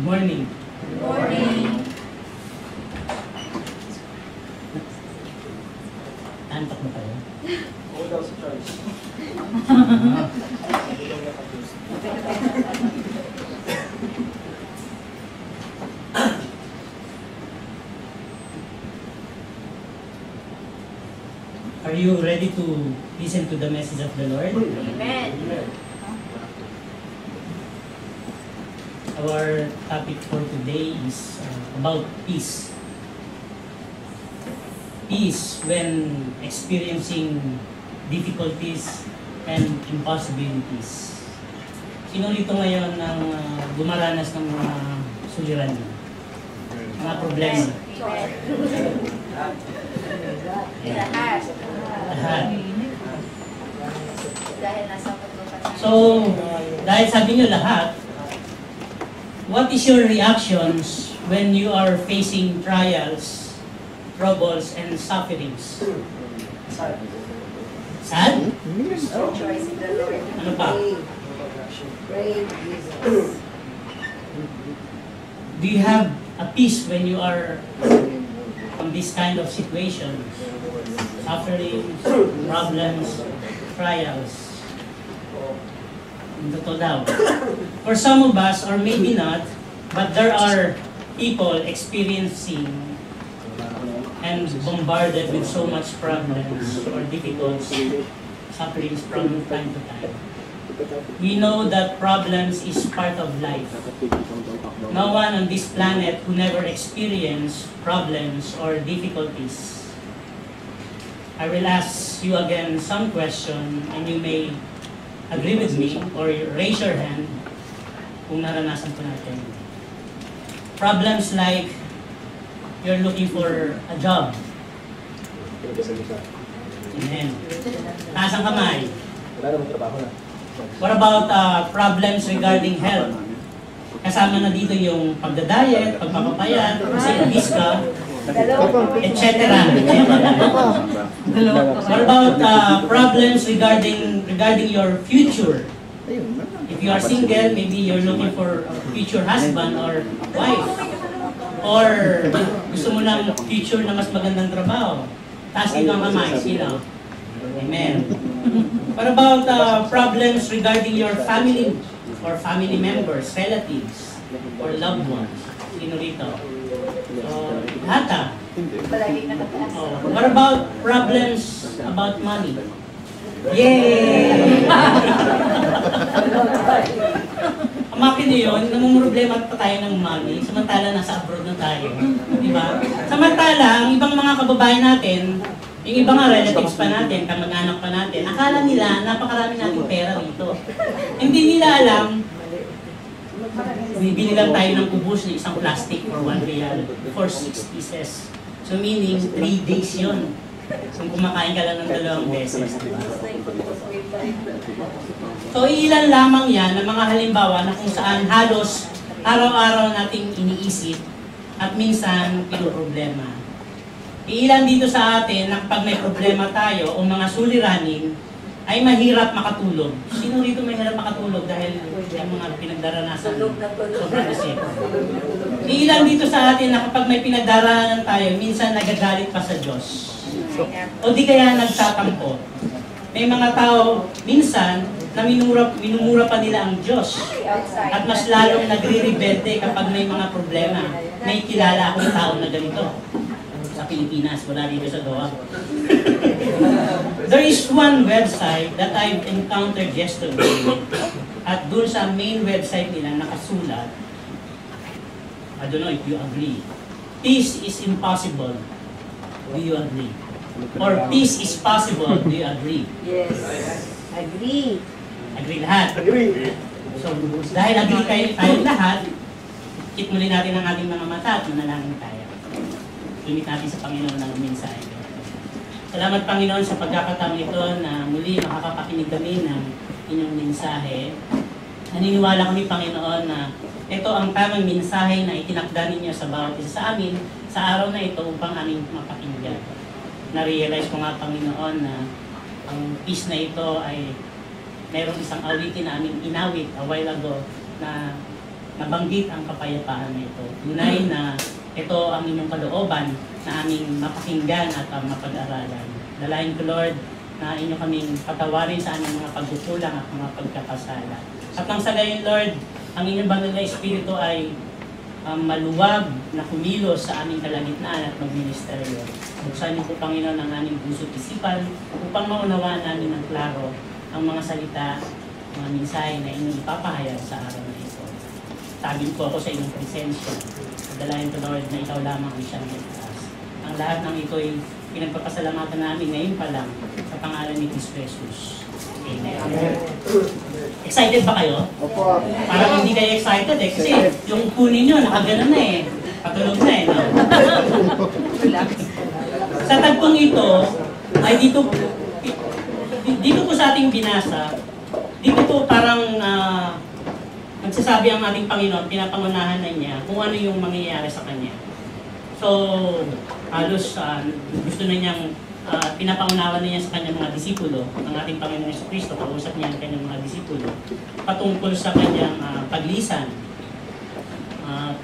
Morning. Morning. Antok mo tayo? Oo daw si Charles. Are you ready to listen to the message of the Lord? Amen. Our topic for today is about peace. Peace when experiencing difficulties and impossibilities. Sino dito ngayon ang dumaranas ng mga suliranin? Mga problema? Lahat. Lahat. Dahil nasa mundo ka na. So, dahil sabi niyo lahat, what is your reactions when you are facing trials, troubles, and sufferings? Sad? Rejoice in the Lord. Ano pa? Praise Jesus. Do you have a peace when you are on this kind of situation? Sufferings, problems, trials. Totoo daw. For some of us, or maybe not, but there are people experiencing and bombarded with so much problems or difficulties, sufferings from time to time. We know that problems is part of life. No one on this planet who never experienced problems or difficulties. I will ask you again some question and you may agree with me or raise your hand kung naranasan po natin. Problems like you're looking for a job. Amen. Taas ang kamay. Wala namang trabaho na. What about problems regarding health? Kasama na dito yung pagda-diet, pagpapapayat, kasi obese ka, etc. What about problems regarding your future? If you are single, maybe you're looking for a future husband or wife. Or gusto mo ng future na mas magandang trabaho. Taas dito ang kamay. Sino? Amen. What about problems regarding your family or family members, relatives, or loved ones? Sino rito? Lahat. Palagi nakataas. What about problems about money? Yay! Ang makin niyo yun, namumroblema pa tayo ng money, samantala nasa abroad na tayo. Diba? Samantala, ang ibang mga kababayan natin, yung ibang nga relatives pa natin, kamag-anak pa natin, akala nila napakarami nating pera rito. Hindi nila alam, bibili lang tayo ng kubos ng isang plastic for 1 real for 6 pieces. So meaning, 3 days yun. Kung kumakain ka lang ng 2 beses. So ilan lamang yan ng mga halimbawa na kung saan halos araw-araw nating iniisip at minsan pinoproblema. Ilan dito sa atin na kapag may problema tayo o mga suliranin ay mahirap makatulog. Sino dito mahirap makatulog dahil yung mga pinagdaranasan sobrang isip? Ilan dito sa atin na kapag may pinagdaraanan tayo, minsan nagagalit pa sa Diyos. O di kaya nagtatampo. May mga tao minsan na minumura pa nila ang Diyos. At mas lalong nagre-rebelde kapag may mga problema. May kilala akong tao na ganito. Sa Pilipinas, wala dito sa Doha. There is one website that I've encountered yesterday. At dun sa main website nila nakasulat, I don't know if you agree, peace is impossible. Do you agree? Or peace is possible. Do you agree? Yes. Agree. Agree lahat. Agree. So, dahil agree tayo lahat, keep muli natin ang ating mga mata at manalangin tayo. Limit natin sa Panginoon ng mensahe. Salamat Panginoon sa pagkakataon ito na muli makakapakinig kami ng inyong mensahe. Naniniwala kami Panginoon na ito ang tamang mensahe na itinakda ninyo sa bawat isa sa amin sa araw na ito upang aming mapakinggan. Na-realize ko nga Panginoon na ang peace na ito ay mayroong isang awitin na aming inawit a while ago na nabanggit ang kapayapaan na ito. Tunay na ito ang inyong kalooban na aming mapakinggan at mapag-aralan. Dalayan ko, Lord, na inyo kaming patawarin sa aming mga pagkukulang at mga pagkakasala. At nang sa gayon, Lord, ang inyong banal na Espiritu ay maluwag na kumilos sa aming kalagitnaan at magministeryo. Buksan niyo po, Panginoon, ang aming puso't isipan upang maunawaan namin ng klaro ang mga salita, mga mensahe na inyong ipapahayag sa araw na ito. Tagin po ako sa inyong presensya. Dalayan ko, Lord, na ikaw lamang ang siyang itaas. Ang lahat ng ito'y pinagpapasalamatan namin ngayon pa lang sa pangalan ni Cristo Jesus. Amen. Excited ba kayo? Opo. Parang hindi kayo excited eh. Kasi yung kunin nyo, nakagano na eh. Patulog na eh. No? Sa tagpong ito, ay dito po sa ating binasa, dito po parang nagsasabi ang ating Panginoon, pinapangunahan na niya kung ano yung mangyayari sa Kanya. So, halos gusto na niyang pinapangunawan na niya sa Kanyang mga disipulo, ang ating Panginoon Jesucristo, kausap niya ang Kanyang mga disipulo, patungkol sa Kanyang paglisan. At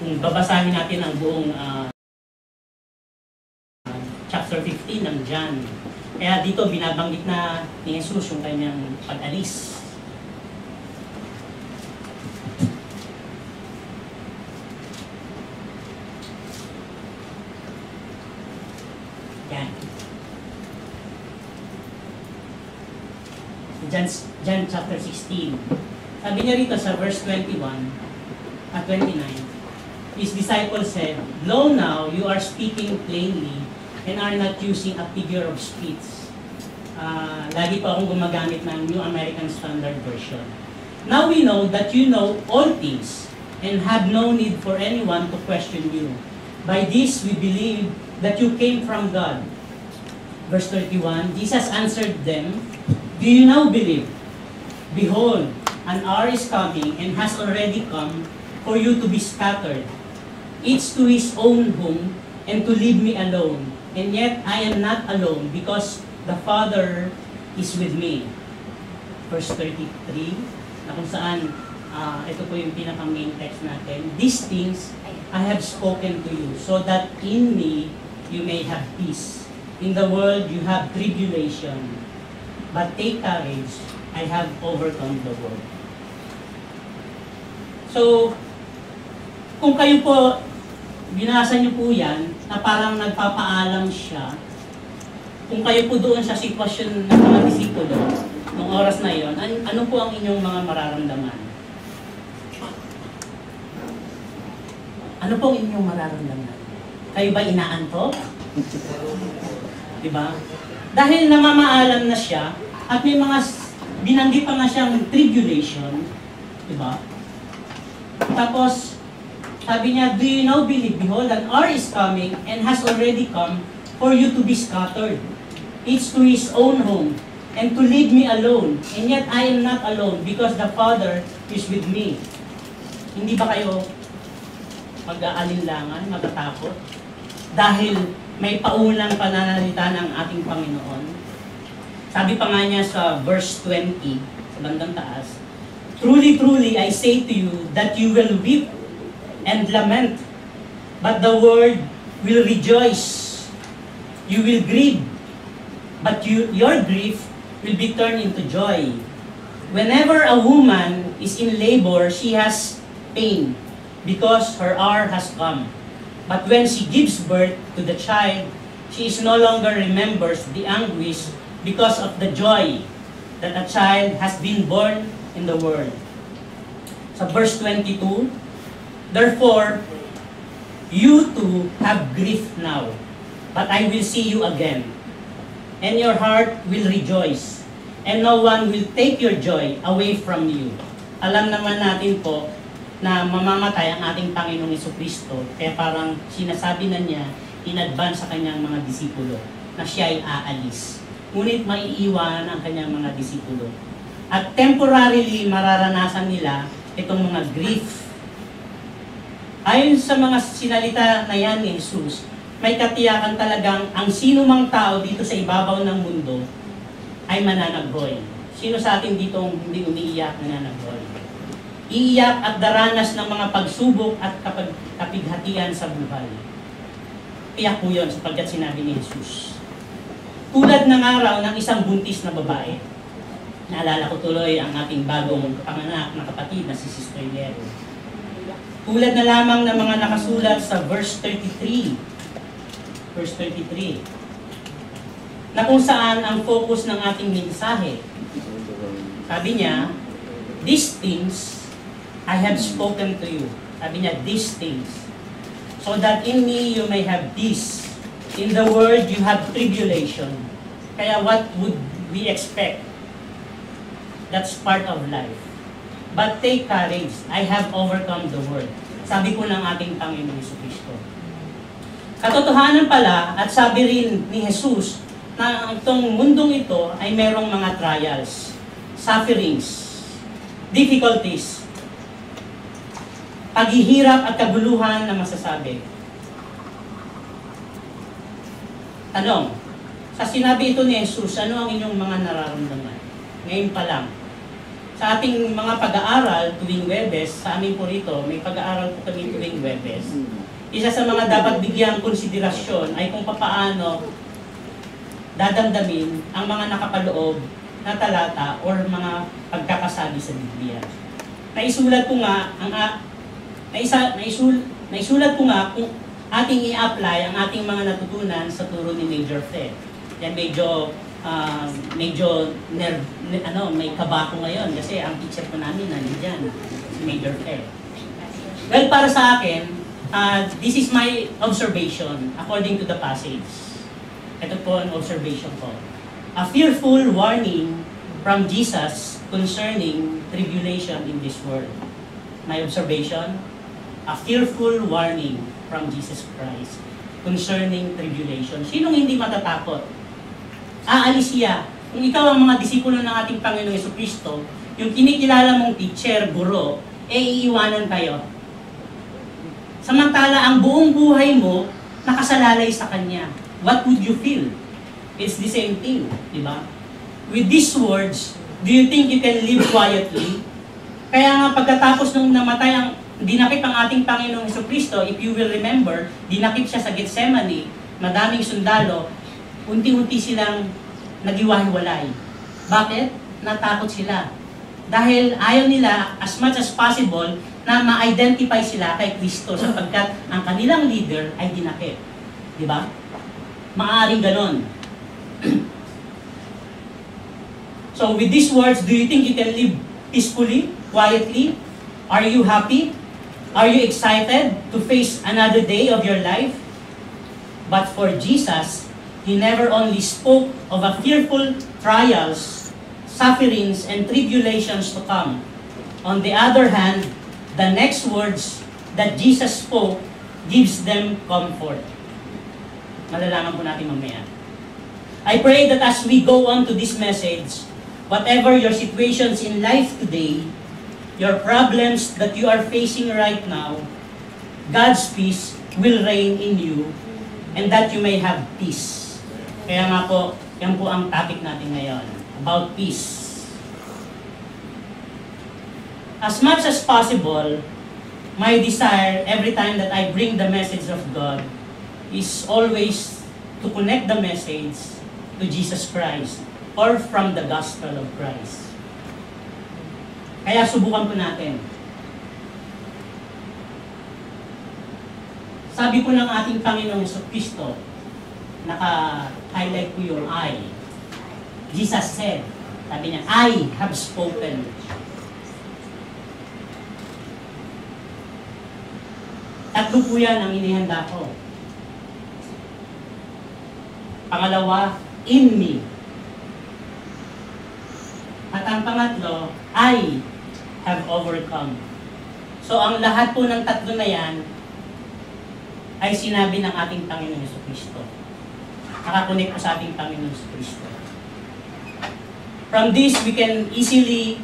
kung babasahin natin ang buong chapter 15 ng John, kaya dito binabanggit na ni Jesus yung Kanyang pag-alis. John chapter 16. Sabi niya rito sa verse 21 at 29, His disciples said, "Lo now, you are speaking plainly and are not using a figure of speech." Lagi po akong gumagamit ng New American Standard Version. "Now we know that you know all things and have no need for anyone to question you. By this we believe that you came from God." Verse 31, Jesus answered them, "Do you now believe? Behold, an hour is coming and has already come for you to be scattered, each to his own home, and to leave me alone. And yet I am not alone, because the Father is with me." Verse 33, na kung saan, ito po yung pinaka-main text natin. "These things I have spoken to you, so that in me you may have peace. In the world you have tribulation, but take courage, I have overcome the world." So, kung kayo po, binasa niyo po yan, na parang nagpapaalam siya, kung kayo po doon sa sitwasyon ng mga disipulo, noong oras na yon, ano po ang inyong mga mararamdaman? Ano po ang inyong mararamdaman? Kayo ba inaantok? Diba? Dahil namamaalam na siya, at may mga binanggit pa nga siyang tribulation, diba? Tapos, sabi niya, "Do you now believe? Behold, an hour is coming and has already come for you to be scattered, each to his own home, and to leave me alone. And yet I am not alone, because the Father is with me." Hindi ba kayo mag-aalinlangan, matatakot? Dahil may paunang pananalita ng ating Panginoon. Sabi pa nga niya sa verse 20, sa bandang taas, "Truly, truly, I say to you that you will weep and lament, but the world will rejoice. You will grieve, but your grief will be turned into joy. Whenever a woman is in labor, she has pain, because her hour has come. But when she gives birth to the child, she is no longer remembers the anguish because of the joy that a child has been born in the world." Sa verse 22, "Therefore, you too have grief now, but I will see you again, and your heart will rejoice, and no one will take your joy away from you." Alam naman natin po na mamamatay ang ating Panginoong Jesucristo, kaya parang sinasabi na niya in advance sa kanyang mga disipulo na siya ay aalis. Ngunit maiiwan ang kanyang mga disipulo. At temporarily mararanasan nila itong mga grief. Ayon sa mga sinalita na yan ni Jesus, may katiyakan talagang ang sino mang tao dito sa ibabaw ng mundo ay mananaghoy. Sino sa atin dito hindi umiiyak na nanagol? Iiyak at daranas ng mga pagsubok at kapighatian sa buhay. Iyak po yun sapagkat sinabi ni Jesus. Tulad ng araw ng isang buntis na babae. Naalala ko tuloy ang ating bagong panganak na kapatid na si Sister Yero. Tulad na lamang ng mga nakasulat sa verse 33. Verse 33. Na kung saan ang focus ng ating mensahe. Sabi niya, these things I have spoken to you. Sabi niya, these things. So that in me you may have peace. In the world you have tribulation. Kaya what would we expect? That's part of life. But take courage. I have overcome the world. Sabi po ng ating Panginoong Jesucristo. Katotohanan pala, at sabi rin ni Jesus, na itong mundong ito ay merong mga trials, sufferings, difficulties, paghihirap at kaguluhan na masasabi. Tanong, sa sinabi ito ni Jesus, ano ang inyong mga nararamdaman? Ngayon pa lang. Sa ating mga pag-aaral tuwing Webes, sa amin po rito, may pag-aaral po kami tuwing Webes. Isa sa mga dapat bigyang konsiderasyon ay kung papaano dadamdamin ang mga nakapaloob na talata or mga pagkakasabi sa Biblia. Naisulat ko nga naisulat ko nga kung ating i-apply ang ating mga natutunan sa turo ni Major Fred. Yan may kaba ko ngayon kasi ang teacher ko namin nandiyan, si Major Fred. Well, para sa akin, this is my observation according to the passage. Ito po ang observation ko. A fearful warning from Jesus concerning tribulation in this world. My observation, a fearful warning from Jesus Christ concerning tribulation. Sinong hindi matatakot? Aalis siya. Kung ikaw ang mga disipulo ng ating Panginoong Jesucristo, yung kinikilala mong teacher, guro, iiwanan kayo. Samantala, ang buong buhay mo, nakasalalay sa Kanya. What would you feel? It's the same thing, di ba? With these words, do you think you can live quietly? Kaya nga pagkatapos nung namatay dinakip ang ating Panginoong Jesucristo, if you will remember, dinakip siya sa Gethsemane, madaming sundalo, unti-unti silang nagiwahiwalay. Bakit? Natakot sila. Dahil ayaw nila, as much as possible, na ma-identify sila kay Kristo sapagkat ang kanilang leader ay dinakip. Di ba? Maaaring ganon. So with these words, do you think you can live peacefully, quietly? Are you happy? Are you excited to face another day of your life? But for Jesus, He never only spoke of a fearful trials, sufferings, and tribulations to come. On the other hand, the next words that Jesus spoke gives them comfort. Malalaman po natin mamaya. I pray that as we go on to this message, whatever your situations in life today, your problems that you are facing right now, God's peace will reign in you and that you may have peace. Kaya nga po, yan po ang topic natin ngayon, about peace. As much as possible, my desire every time that I bring the message of God is always to connect the message to Jesus Christ or from the gospel of Christ. Kaya subukan po natin. Sabi po ng ating Panginoong Jesucristo, naka-highlight ko yung I. Jesus said, sabi niya, I have spoken. Tatlo po yan ang inihanda ko. Pangalawa, in me. At ang pangatlo, I have overcome. So ang lahat po ng tatlo na yan ay sinabi ng ating Panginoong Jesucristo. Nakakunik po sa ating Panginoong Jesucristo. From this, we can easily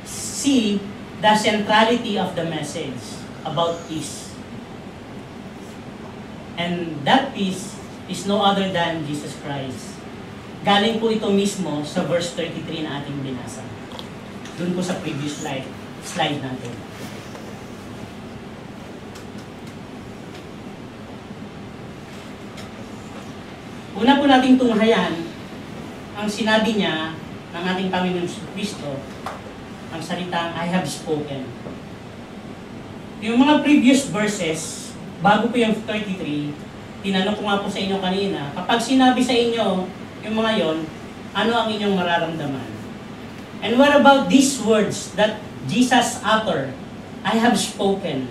see the centrality of the message about peace. And that peace is no other than Jesus Christ. galing po ito mismo sa verse 33 na ating binasa. Doon po sa previous slide natin. Una po nating tunghayan ang sinabi niya ng ating Panginoon Kristo, ang salitang, I have spoken. Yung mga previous verses, bago po yung 33, tinanong ko nga po sa inyo kanina, kapag sinabi sa inyo yung mga yon, ano ang inyong mararamdaman? And what about these words that Jesus uttered? I have spoken.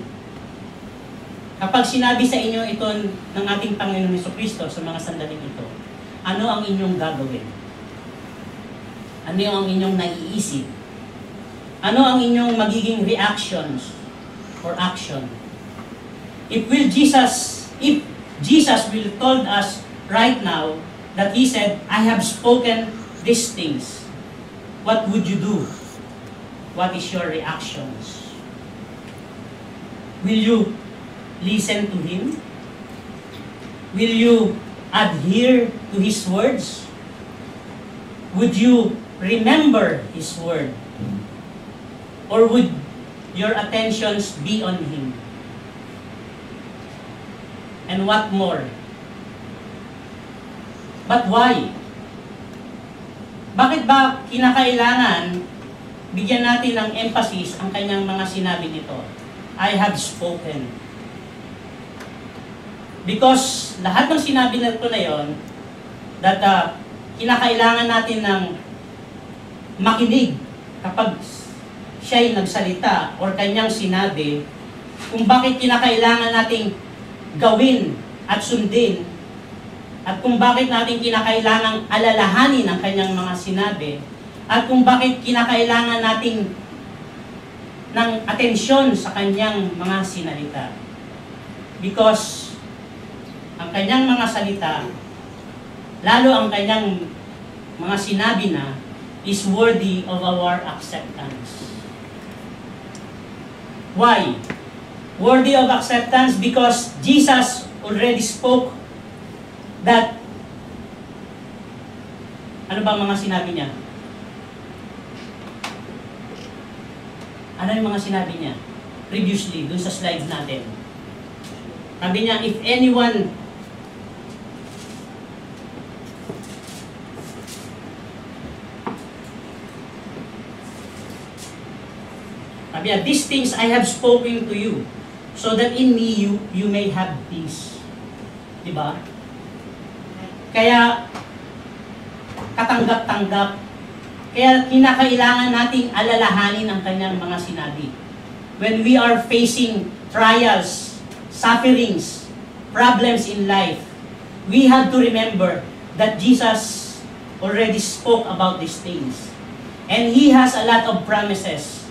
Kapag sinabi sa inyo ito ng ating Panginoon Jesucristo sa mga sandaling ito, ano ang inyong gagawin? Ano ang inyong naiisip? Ano ang inyong magiging reactions or action? If Jesus will told us right now that He said, I have spoken these things, what would you do? What is your reactions? Will you listen to Him? Will you adhere to His words? Would you remember His word? Or would your attentions be on Him? And what more? But why? Bakit ba kinakailangan bigyan natin ng emphasis ang kanyang mga sinabi nito? I have spoken. Because lahat ng sinabi nito na yon, that kinakailangan natin ng makinig kapag siya'y nagsalita or kanyang sinabi, kung bakit kinakailangan nating gawin at sundin, at kung bakit natin kinakailangang alalahanin ang kanyang mga sinabi, at kung bakit kinakailangan nating ng atensyon sa kanyang mga sinalita. Because ang kanyang mga salita, lalo ang kanyang mga sinabi na, is worthy of our acceptance. Why? Worthy of acceptance because Jesus already spoke that, ano ba mga sinabi niya? Ano yung mga sinabi niya? Previously, dun sa slides natin. Sabi niya, if anyone sabi niya, these things I have spoken to you, so that in me you may have peace. Diba? Kaya, katanggap-tanggap. Kaya kinakailangan nating alalahanin ang kanyang mga sinabi. When we are facing trials, sufferings, problems in life, we have to remember that Jesus already spoke about these things. And He has a lot of promises.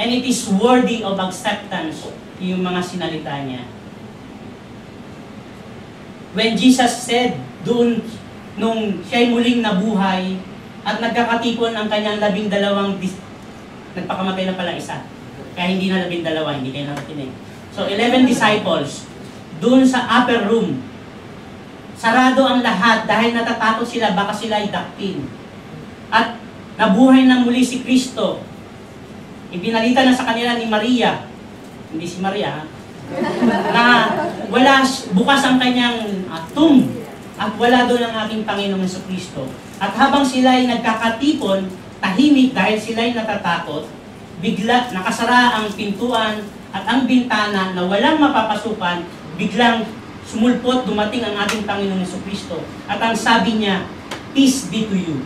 And it is worthy of acceptance yung mga sinalita niya. When Jesus said doon, nung siya'y muling nabuhay, at nagkakatipon ang kanyang 12, nagpakamatay na pala isa. Kaya hindi na 12, hindi kayo nakikinig. So 11 disciples, doon sa upper room, sarado ang lahat dahil natatakot sila, baka sila ay dakpin. At nabuhay na muli si Kristo. Ibinalita na sa kanila ni Maria, hindi si Maria, na wala, bukas ang kanyang tomb at wala doon ang ating Panginoong Jesucristo. At habang sila ay nagkakatipon, tahimik dahil sila ay natatakot, bigla nakasara ang pintuan at ang bintana na walang mapapasukan, biglang sumulpot, dumating ang ating Panginoong Jesucristo. At ang sabi niya, peace be to you.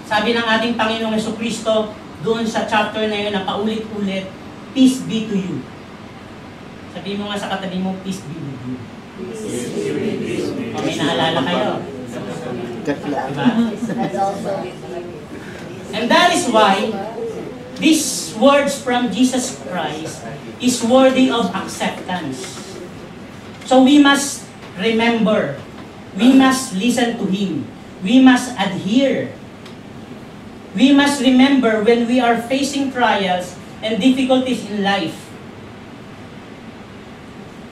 Sabi ng ating Panginoong Jesucristo, doon sa chapter na yun, na paulit-ulit, peace be to you. Sabi mo nga sa katabi mo, peace be with you. O may naalala kayo. Diba? And that is why these words from Jesus Christ is worthy of acceptance. So we must remember, we must listen to Him, we must adhere. We must remember when we are facing trials and difficulties in life,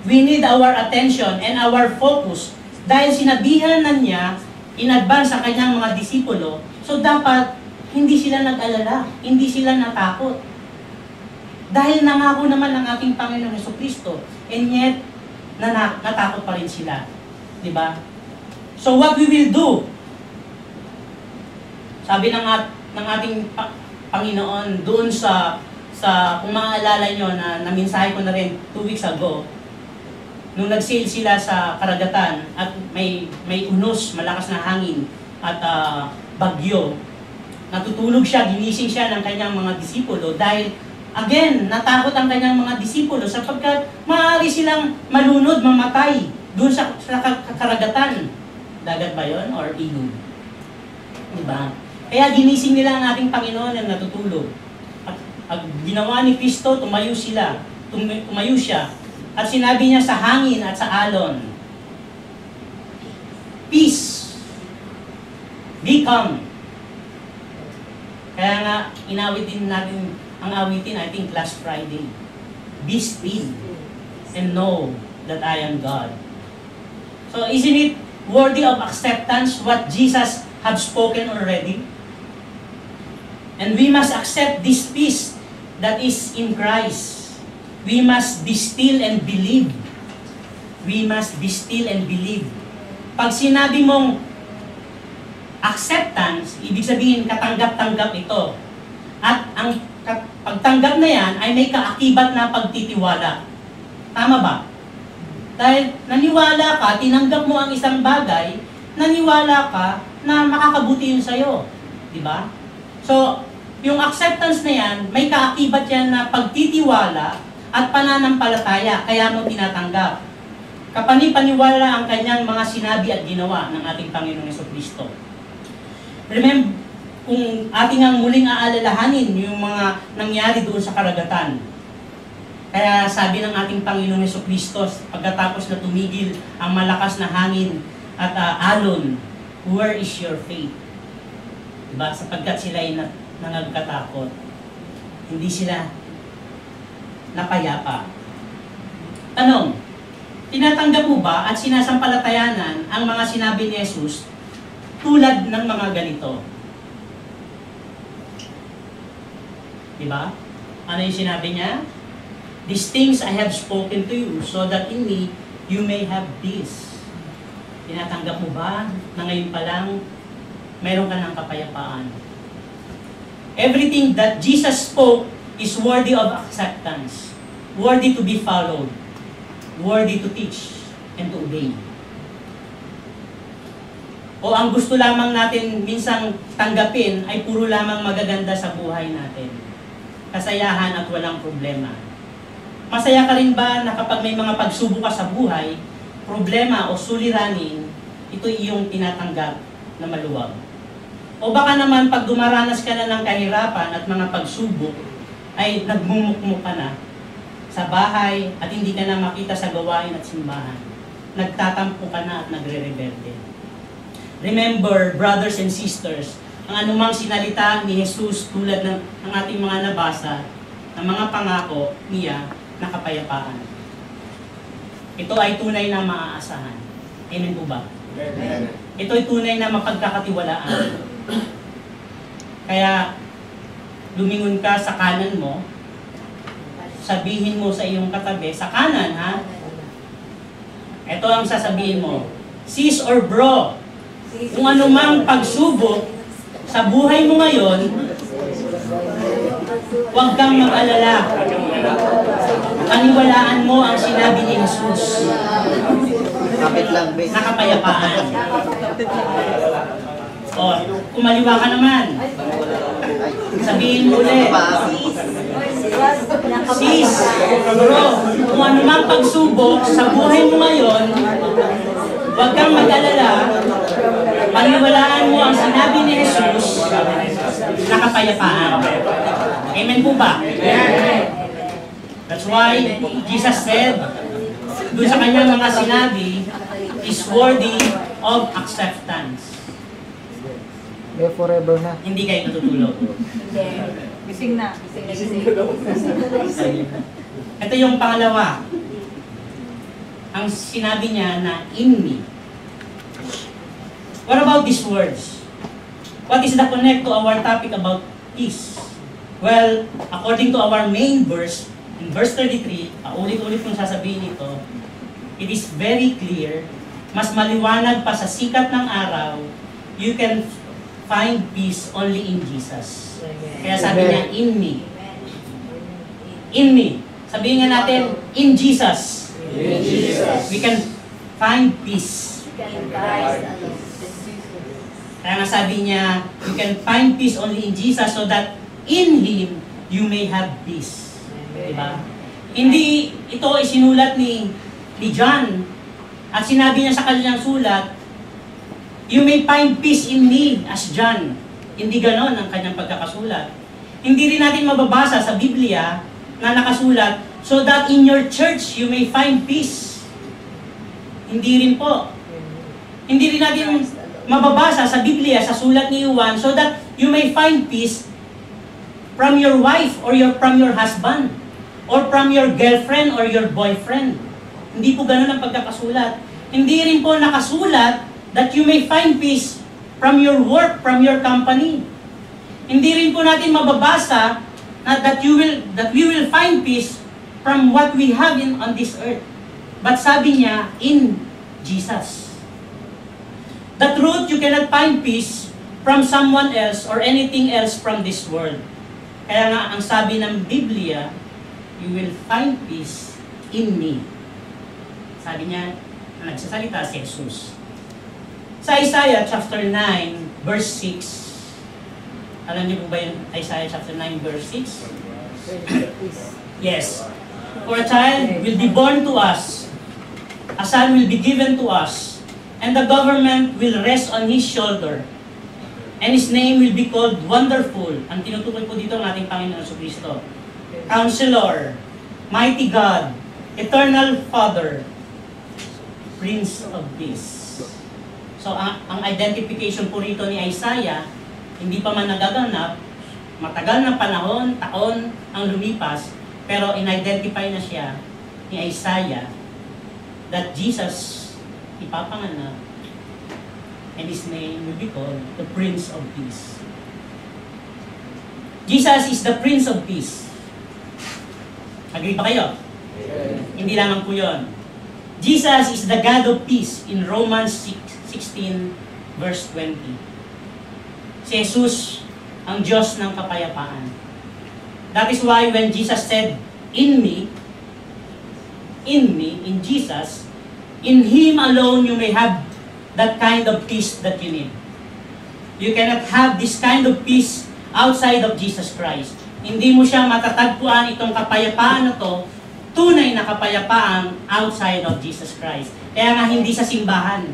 we need our attention and our focus Dahil sinabihan na niya in advance sa kanyang mga disipulo, so dapat hindi sila nag-alala, hindi sila natakot. Dahil nangako naman ng ating Panginoong Jesucristo, and yet, natakot pa rin sila. Diba? So what we will do, sabi ng ating Panginoon doon sa kung maaalala nyo na naminsahe ko na rin 2 weeks ago, nung nag-sail sila sa karagatan at may unos, malakas na hangin at bagyo, natutulog siya, ginising siya ng kanyang mga disipulo dahil again, natakot ang kanyang mga disipulo sapagkat maaari silang malunod, mamatay doon sa karagatan. Dagat ba yun? Or ilog? Diba? Kaya ginising nila ang ating Panginoon na natutulog. At ginawa ni Kristo, tumayo siya. At sinabi niya sa hangin at sa alon, peace, be calm. Kaya nga, inawit din natin ang awitin, I think last Friday. Be still and know that I am God. So isn't it worthy of acceptance what Jesus have spoken already? And we must accept this peace that is in Christ. We must be still and believe. We must be still and believe. Pag sinabi mong acceptance, ibig sabihin katanggap-tanggap ito. At ang pagtanggap na yan ay may kaakibat na pagtitiwala. Tama ba? Dahil naniwala ka, tinanggap mo ang isang bagay, naniwala ka na makakabuti yun sa'yo. Diba? So, yung acceptance na yan, may kaakibat yan na pagtitiwala at pananampalataya, kaya mo tinatanggap. Kapanipaniwala ang kanyang mga sinabi at ginawa ng ating Panginoong Jesucristo. Remember, kung ating ang muling aalalahanin yung mga nangyari doon sa karagatan. Kaya sabi ng ating Panginoong Jesucristo, pagkatapos na tumigil ang malakas na hangin at alon, where is your faith? Diba? Sapagkat sila ay nangagkatakot. Hindi sila napayapa. Tanong, tinatanggap mo ba at sinasampalatayanan ang mga sinabi ni Jesus tulad ng mga ganito? Diba? Ano yung sinabi niya? These things I have spoken to you so that in me you may have peace. Tinatanggap mo ba na ngayon pa lang mayroon ka ng kapayapaan? Everything that Jesus spoke is worthy of acceptance, worthy to be followed, worthy to teach and to obey. O ang gusto lamang natin minsang tanggapin ay puro lamang magaganda sa buhay natin. Kasayahan at walang problema. Masaya ka rin ba na kapag may mga pagsubok ka sa buhay, problema o suliranin, ito iyong tinatanggap na maluwag? O baka naman pag dumaranas ka na ng kahirapan at mga pagsubok, ay nagmumukmuk ka na sa bahay at hindi ka na makita sa gawain at simbahan. Nagtatampo ka na at nagre-rebelde. Remember, brothers and sisters, ang anumang sinalita ni Jesus tulad ng ating mga nabasa, ng mga pangako niya na kapayapaan. Ito ay tunay na maaasahan. Amen po ba? Amen. Ito ay tunay na mapagkakatiwalaan. Kaya, lumingon ka sa kanan mo, sabihin mo sa iyong katabi, sa kanan ha, ito ang sasabihin mo, sis or bro, kung anumang pagsubok sa buhay mo ngayon, huwag kang mag-alala. Paniwalaan mo ang sinabi ni Jesus. Kapit lang, be. Na kapayapaan. O, kumaliwa ka naman. Sabihin mo ulit. Sis, bro, kung anumang pagsubok sa buhay mo ngayon, huwag kang mag-alala. Paniwalaan mo ang sinabi ni Jesus na kapayapaan. Amen po ba? That's why Jesus said, doon sa kanyang mga sinabi, is worthy of acceptance. May forever na. Hindi kayo natutulog. Gising na. Gising. Ito yung pangalawa. Ang sinabi niya na in me. What about these words? What is the connect to our topic about peace? Well, according to our main verse, in verse 33, ulit-ulit kong sasabihin ito, it is very clear, mas maliwanag pa sa sikat ng araw, you can find peace only in Jesus. Kaya sabi niya, in me. In me. Sabihin nga natin, in Jesus. In Jesus. We can find peace. In Christ alone. Kaya nga sabi niya, you can find peace only in Jesus so that in Him you may have peace. Diba? Hindi ito isinulat ni John at sinabi niya sa kanyang sulat, you may find peace in me as John. Hindi ganon ang kanyang pagkakasulat. Hindi rin natin mababasa sa Biblia na nakasulat, so that in your church you may find peace. Hindi rin po. Hindi rin natin mababasa sa Biblia, sa sulat ni Juan, so that you may find peace from your wife or from your husband or from your girlfriend or your boyfriend. Hindi po ganun ang pagkakasulat. Hindi rin po nakasulat that you may find peace from your work, from your company. Hindi rin po natin mababasa that we will find peace from what we have on this earth. But sabi niya, in Jesus. The truth, you cannot find peace from someone else or anything else from this world. Kaya nga, ang sabi ng Biblia, you will find peace in me. Sabi niya, na nagsasalita si Jesus. Sa Isaiah chapter 9, verse 6, alam niyo po ba yung Isaiah chapter 9, verse 6? Yes. For a child will be born to us, a son will be given to us, and the government will rest on his shoulder, and his name will be called Wonderful. Ang tinutukoy po dito ng ating Panginoon Jesucristo. Counselor, Mighty God, Eternal Father, Prince of Peace. So, ang identification po rito ni Isaiah, hindi pa man nagaganap, matagal na panahon, taon ang lumipas, pero in-identify na siya ni Isaiah that Jesus ipapanganak and His name will be called the Prince of Peace. Jesus is the Prince of Peace. Agree ba kayo? Hindi lamang po yun. Jesus is the God of peace in Romans 16 verse 20. Si Jesus ang Diyos ng kapayapaan. That is why when Jesus said, in me, in Jesus, in Him alone you may have that kind of peace that you need. You cannot have this kind of peace outside of Jesus Christ. Hindi mo siya matatagpuan itong kapayapaan na to, tunay na kapayapaan outside of Jesus Christ. Kaya nga hindi sa simbahan,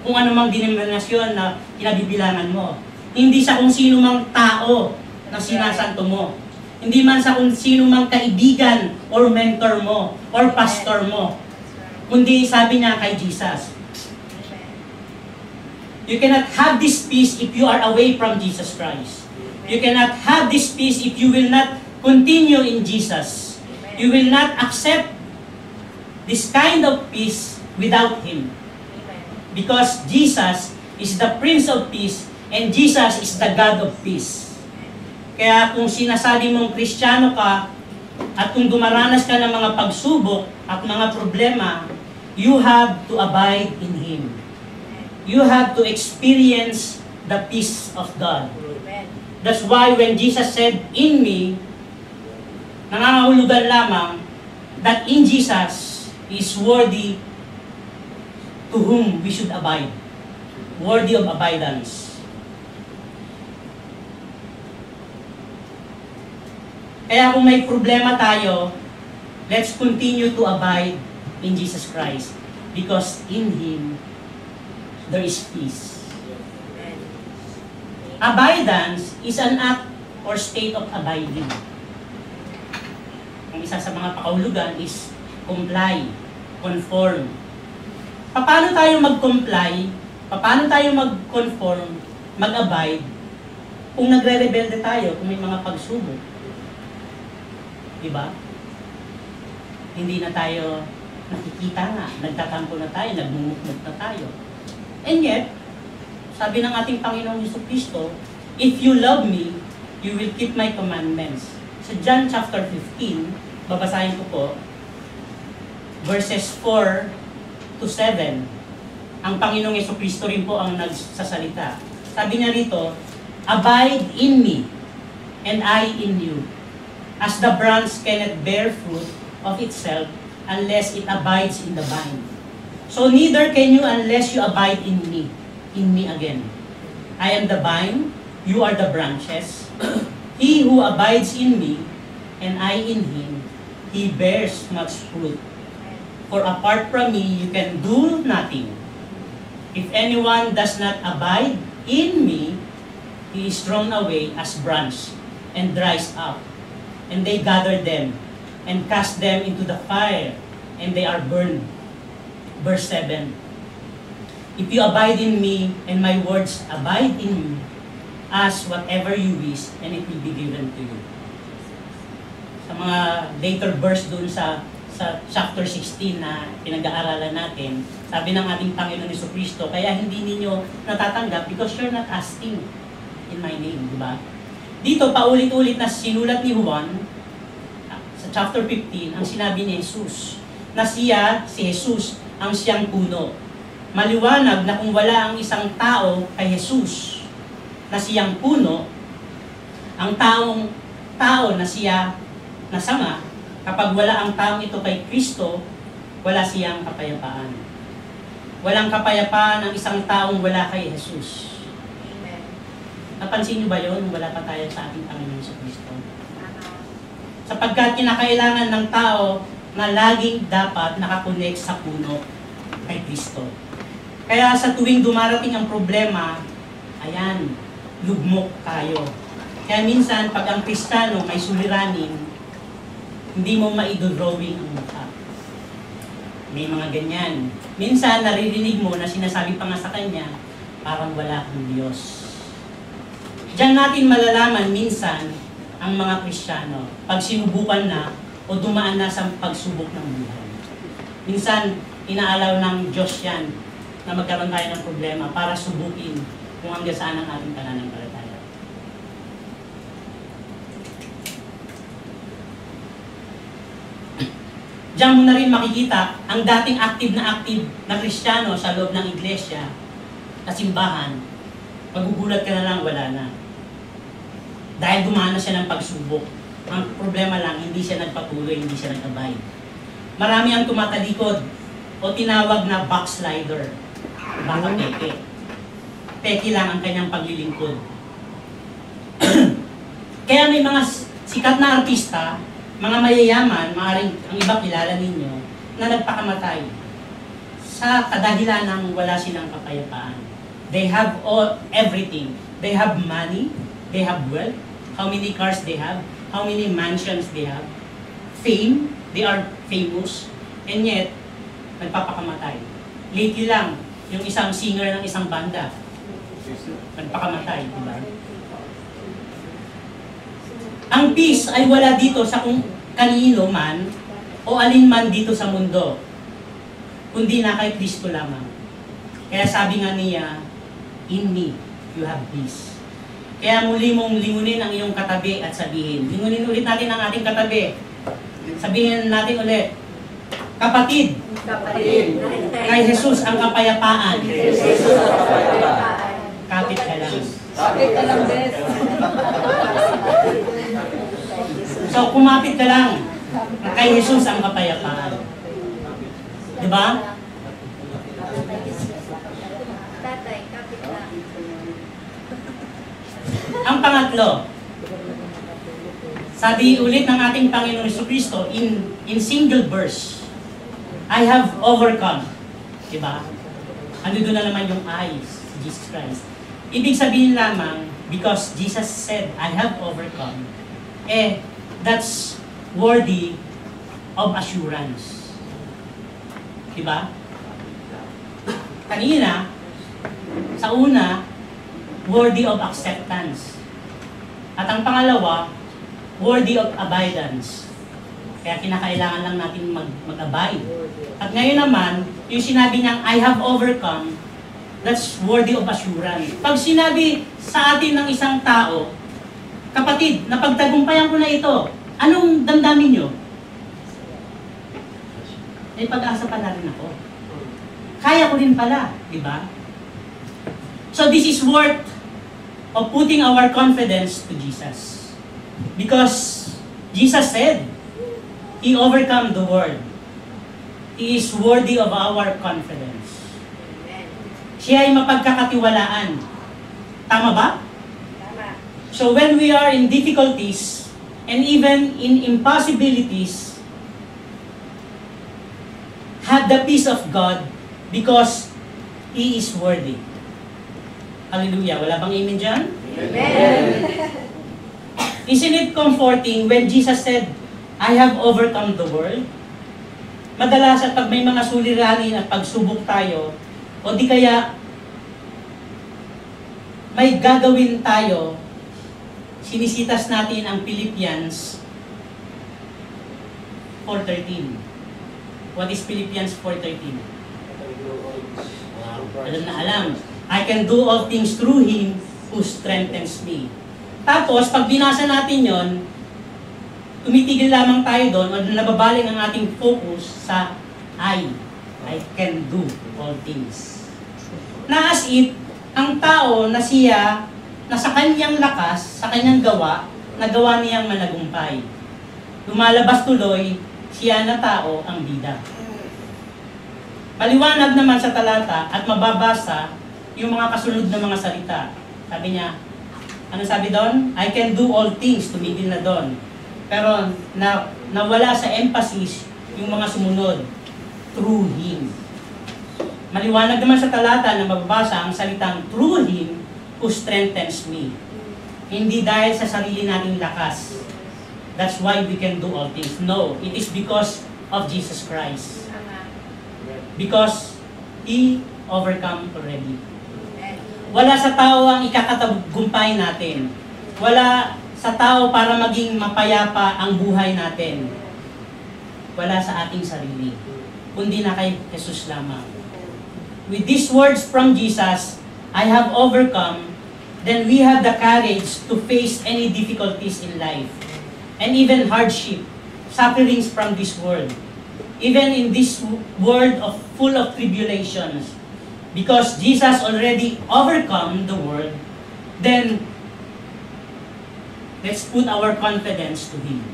kung ano mang denominasyon na kinabibilangan mo. Hindi sa kung sino mang tao na sinasanto mo. Hindi man sa kung sino mang kaibigan or mentor mo or pastor mo. Kundi sabi niya kay Jesus. You cannot have this peace if you are away from Jesus Christ. You cannot have this peace if you will not continue in Jesus. You will not accept this kind of peace without Him. Because Jesus is the Prince of Peace and Jesus is the God of peace. Kaya kung sinasabi mong Kristiyano ka at kung dumaranas ka ng mga pagsubok at mga problema, you have to abide in Him. You have to experience the peace of God. That's why when Jesus said, in me, nangangahulugan lamang that in Jesus is worthy to whom we should abide. Worthy of abidance. Kaya kung may problema tayo, let's continue to abide in Jesus Christ. Because in Him, there is peace. Abidance is an act or state of abiding. Ang isa sa mga pakahulugan is comply, conform. Paano tayo mag-comply? Paano tayo mag-conform, mag-abide, kung nagre-rebelde tayo, kung may mga pagsubok? Diba? Hindi na tayo nakikita nga, nagtatampo na tayo, nagmumukmuk na tayo. And yet, Sabi ng ating Panginoong Jesucristo, if you love me, you will keep my commandments. Sa John chapter 15, babasahin ko po, verses 4 to 7. Ang Panginoong Jesucristo rin po ang nagsasalita. Sabi niya rito, abide in me, and I in you. As the branch cannot bear fruit of itself unless it abides in the vine. So neither can you unless you abide in me again. I am the vine, you are the branches. He who abides in me, and I in him, he bears much fruit. For apart from me, you can do nothing. If anyone does not abide in me, he is thrown away as branch and dries up. And they gather them and cast them into the fire, and they are burned. Verse 7. If you abide in me, and my words abide in you, ask whatever you wish, and it will be given to you. Sa mga later verse dun sa chapter 16 na pinag-aaralan natin, sabi ng ating Panginoon Jesucristo, kaya hindi ninyo natatanggap because you're not asking in my name, di ba? Dito, paulit-ulit na sinulat ni Juan, sa chapter 15, ang sinabi ni Jesus, na siya, si Jesus, ang siyang puno. Maliwanag na kung wala ang isang tao kay Jesus, na siyang puno, ang tao na siya nasama, kapag wala ang taong ito kay Kristo, wala siyang kapayapaan. Walang kapayapaan ang isang taong wala kay Jesus. Napansin niyo ba yun? Wala pa tayo sa ating Panginoon sa Kristo. Sapagkat kinakailangan ng tao na laging dapat nakakonect sa puno kay Kristo. Kaya sa tuwing dumarating ang problema, ayan, lugmok tayo. Kaya minsan, pag ang Kristiyano may suliranin, hindi mo maidodrawing ang mukha. May mga ganyan. Minsan, naririnig mo na sinasabi pa nga sa kanya, parang wala kang Diyos. Diyan natin malalaman minsan ang mga Kristiyano pag sinubukan na o dumaan na sa pagsubok ng buhay. Minsan, inaalaw ng Diyos yan na magkaroon tayo ng problema para subukin kung hanggang saan ang ating pananampalataya. Diyan mo na rin makikita ang dating active na Kristiyano sa loob ng iglesia, sa simbahan, magugulat ka na lang, wala na. Dahil gumana siya ng pagsubok. Ang problema lang, hindi siya nagpatuloy, hindi siya nag-abide. Marami ang tumatalikod o tinawag na backslider. Baka peke. Peke lang ang kanyang paglilingkod. Kaya may mga sikat na artista, mga mayayaman, maaaring ang iba kilala ninyo, na nagpakamatay sa kadahilan ng wala silang kapayapaan. They have everything. They have money, they have wealth, how many cars they have, how many mansions they have, fame, they are famous, and yet, nagpapakamatay. Lately lang, yung isang singer ng isang banda, nagpakamatay, di ba? Ang peace ay wala dito sa kung kanino man o alin man dito sa mundo, kundi na kay Kristo lamang. Kaya sabi nga niya, in me, you have peace. Kaya muli mong lingunin ang iyong katabi at sabihin. Lingunin ulit natin ang ating katabi. Sabihin natin ulit, kapatid, kay Jesus ang kapayapaan. Kapit ka lang. Kapit ka lang, Bes. So, kumapit ka lang. Kay Jesus ang kapayapaan. Diba? Tatay, kapit lang. Ang pangatlo, sabi ulit ng ating Panginoon Jesucristo in single verse, I have overcome. Diba? Ano doon na naman yung I, Jesus Christ. Ibig sabihin lamang, because Jesus said, I have overcome, that's worthy of assurance. Diba? Kanina, sa una, worthy of acceptance. At ang pangalawa, worthy of abidance. Kaya kinakailangan lang natin mag-abide. At ngayon naman, yung sinabi niyang, I have overcome, That's worthy of assurance. Pag sinabi sa atin ng isang tao, kapatid, napagtagumpayan ko na ito, anong damdamin nyo? May pag-asa pala rin ako. Kaya ko rin pala, di ba? So this is worth of putting our confidence to Jesus. Because Jesus said, He overcome the world. He is worthy of our confidence. Siya ay mapagkakatiwalaan. Tama ba? Tama. So when we are in difficulties, and even in impossibilities, have the peace of God because He is worthy. Hallelujah. Wala bang amen dyan? Amen. Isn't it comforting when Jesus said, I have overcome the world? Madalas at pag may mga suliranin at pagsubok tayo, o di kaya may gagawin tayo, sinisitas natin ang Philippians 4:13. What is Philippians 4:13? Alam na alam. I can do all things through Him who strengthens me. Tapos, pag binasa natin yon, tumitigil lamang tayo doon, o nababaling ang ating focus sa I can do all things. Na as if, ang tao na siya, na sa kanyang lakas, sa kanyang gawa, nagawa niyang managumpay. Lumalabas tuloy, siya na tao ang bida. Paliwanag naman sa talata at mababasa yung mga kasunod na mga salita. Sabi niya, ano sabi doon? I can do all things, tumigil na doon. Pero nawala sa emphasis yung mga sumunod, through Him. Maliwanag naman sa talata na mababasa ang salitang through Him who strengthens me. Hindi dahil sa sarili nating lakas. That's why we can do all things. No, it is because of Jesus Christ. Tama. Because He overcome already. Amen. Wala sa tao ang ikakatagumpay natin. Wala sa tao para maging mapayapa ang buhay natin. Wala sa ating sarili. Kundi na kay Jesus lamang. With these words from Jesus, I have overcome, then we have the courage to face any difficulties in life. And even hardship, sufferings from this world. Even in this world full of tribulations. Because Jesus already overcome the world, then let's put our confidence to Him.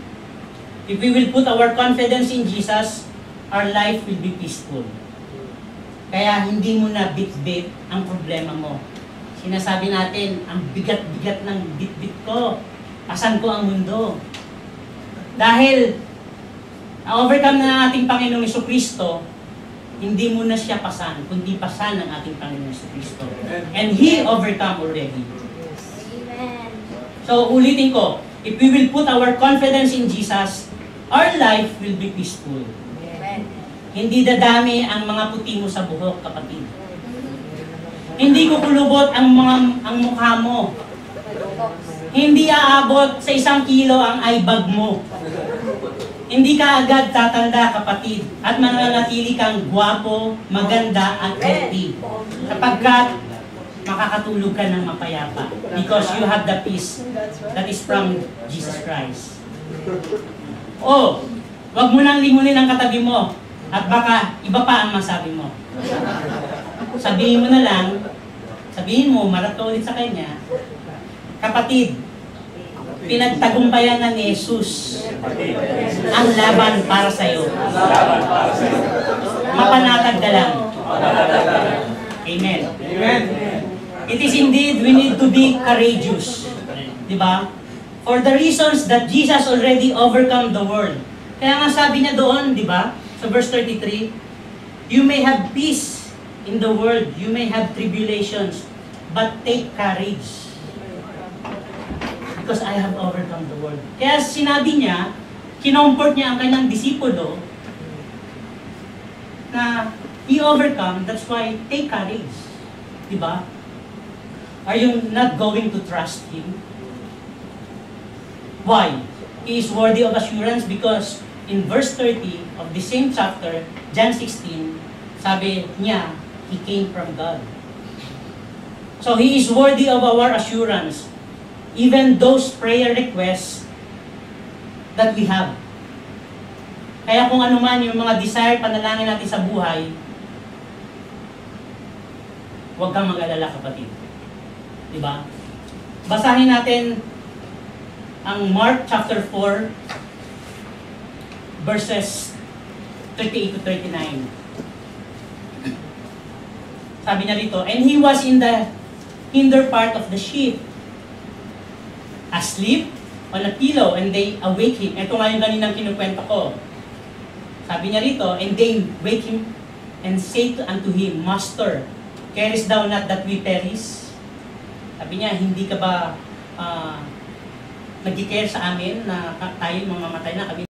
If we will put our confidence in Jesus, our life will be peaceful. Kaya hindi mo na bit-bit ang problema mo. Sinasabi natin, ang bigat-bigat ng bit-bit ko. Asan ko ang mundo? Dahil na-overcome na ng ating Panginoong Jesucristo, hindi mo na siya pasan, kundi pasan ng ating Panginoong Jesucristo. And He overcome already. Amen. So, ulitin ko, if we will put our confidence in Jesus, our life will be peaceful. Amen. Hindi dadami ang mga puti mo sa buhok, kapatid. Hindi kukulubot ang mukha mo. Hindi aabot sa 1 kilo ang eye bag mo. Hindi ka agad tatanda, kapatid, at mananatili kang gwapo, maganda, at healthy. Sapagkat makakatulog ka ng mapayapa. Because you have the peace that is from Jesus Christ. Oh, wag mo nang lingunin ang katabi mo. At baka iba pa ang masabi mo. Sabihin mo na lang, sabihin mo, marap ka ulit sa kanya, kapatid, pinagtagumpayan na ni Jesus ang laban para sa iyo. Mapanatag ka lang. Amen. It is indeed, we need to be courageous. Diba? For the reasons that Jesus already overcome the world. Kaya nga sabi niya doon, diba? Sa verse 33, you may have peace in the world, you may have tribulations, but take courage. Because I have overcome the world. Kaya sinabi niya, kinomport niya ang kanyang disipulo na he overcome, that's why take courage. Diba? Are you not going to trust Him? Why? He is worthy of assurance because in verse 30 of the same chapter, John 16, sabi niya, He came from God. So He is worthy of our assurance, even those prayer requests that we have. Kaya kung ano man yung mga desire, panalangin natin sa buhay, huwag kang mag-alala, kapatid. Diba? Basahin natin ang Mark chapter 4, verses 38 to 39. Sabi niya rito, and he was in the hinder part of the ship, asleep on a pillow, and they awake him. Ito nga yung ganinang kinukwento ko. Sabi niya rito, and they wake him and say unto him, Master, carest thou not that we perish? Sabi niya, hindi ka ba nag-care sa amin na tayo mamamatay na, kami